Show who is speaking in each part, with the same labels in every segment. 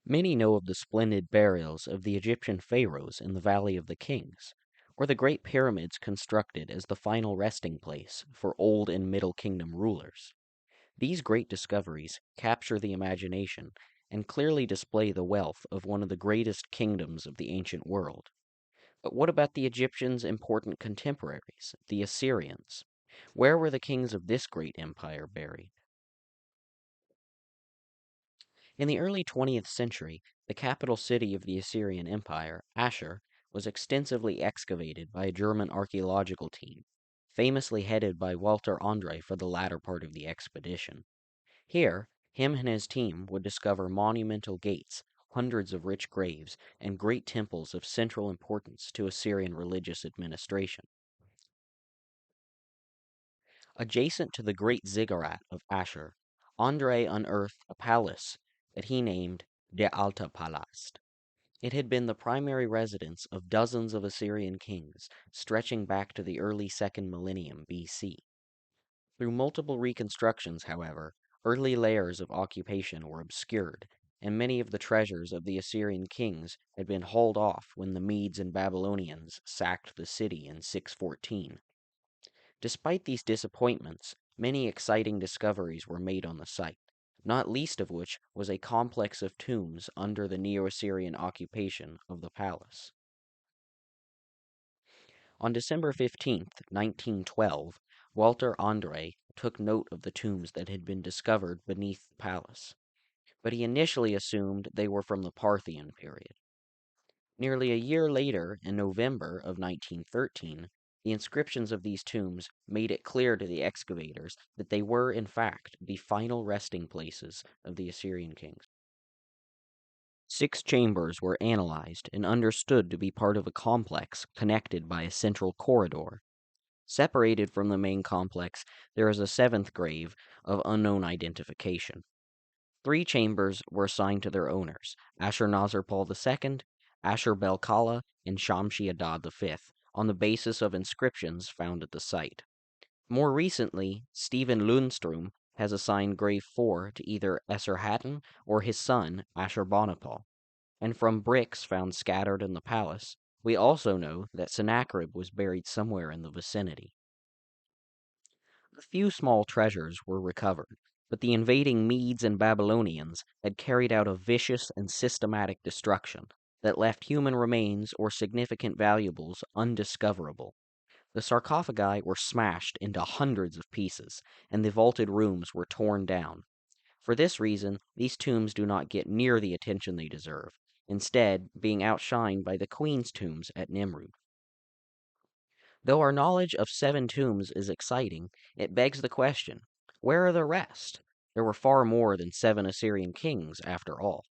Speaker 1: Many know of the splendid burials of the Egyptian pharaohs in the Valley of the Kings, or the great pyramids constructed as the final resting place for Old and Middle Kingdom rulers. These great discoveries capture the imagination and clearly display the wealth of one of the greatest kingdoms of the ancient world. But what about the Egyptians' important contemporaries, the Assyrians? Where were the kings of this great empire buried? In the early 20th century, the capital city of the Assyrian Empire, Assur, was extensively excavated by a German archaeological team, famously headed by Walter André for the latter part of the expedition. Here, him and his team would discover monumental gates, hundreds of rich graves, and great temples of central importance to Assyrian religious administration. Adjacent to the great ziggurat of Assur, André unearthed a palace that he named Der Alte Palast. It had been the primary residence of dozens of Assyrian kings, stretching back to the early second millennium BC. Through multiple reconstructions, however, early layers of occupation were obscured, and many of the treasures of the Assyrian kings had been hauled off when the Medes and Babylonians sacked the city in 614. Despite these disappointments, many exciting discoveries were made on the site, not least of which was a complex of tombs under the neo-Assyrian occupation of the palace. On December 15, 1912, Walter André took note of the tombs that had been discovered beneath the palace, but he initially assumed they were from the Parthian period. Nearly a year later, in November of 1913, the inscriptions of these tombs made it clear to the excavators that they were, in fact, the final resting places of the Assyrian kings. 6 chambers were analyzed and understood to be part of a complex connected by a central corridor. Separated from the main complex, there is a 7th grave of unknown identification. 3 chambers were assigned to their owners, Ashurnasirpal II, Ashur-bel-Kala, and Shamshi-Adad V, on the basis of inscriptions found at the site. More recently, Stephen Lundström has assigned grave 4 to either Esarhaddon or his son, Ashurbanipal. And from bricks found scattered in the palace, we also know that Sennacherib was buried somewhere in the vicinity. A few small treasures were recovered, but the invading Medes and Babylonians had carried out a vicious and systematic destruction that left human remains or significant valuables undiscoverable. The sarcophagi were smashed into hundreds of pieces, and the vaulted rooms were torn down. For this reason, these tombs do not get near the attention they deserve, instead being outshined by the queen's tombs at Nimrud. Though our knowledge of 7 tombs is exciting, it begs the question, where are the rest? There were far more than 7 Assyrian kings, after all.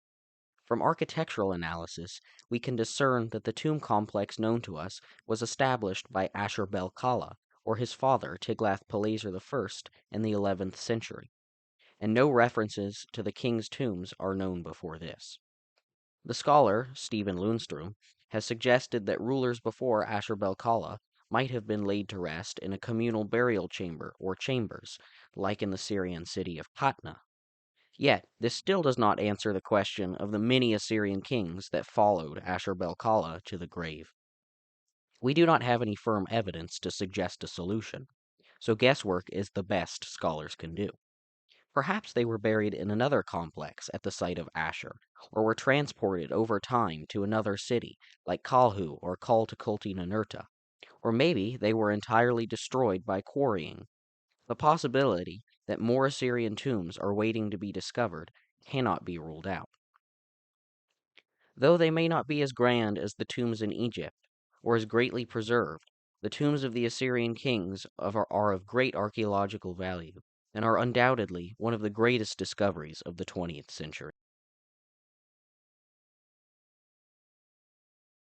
Speaker 1: From architectural analysis, we can discern that the tomb complex known to us was established by Ashur-bel-Kala, or his father Tiglath-Pileser I, in the 11th century, and no references to the king's tombs are known before this. The scholar, Stephen Lundström, has suggested that rulers before Ashur-bel-Kala might have been laid to rest in a communal burial chamber or chambers, like in the Syrian city of Qaṭna. Yet, this still does not answer the question of the many Assyrian kings that followed Ashur-bel-Kala to the grave. We do not have any firm evidence to suggest a solution, so guesswork is the best scholars can do. Perhaps they were buried in another complex at the site of Assur, or were transported over time to another city, like Kalhu or Kaltukulti-Ninurta, or maybe they were entirely destroyed by quarrying. The possibility that more Assyrian tombs are waiting to be discovered cannot be ruled out. Though they may not be as grand as the tombs in Egypt, or as greatly preserved, the tombs of the Assyrian kings are of great archaeological value, and are undoubtedly one of the greatest discoveries of the 20th century.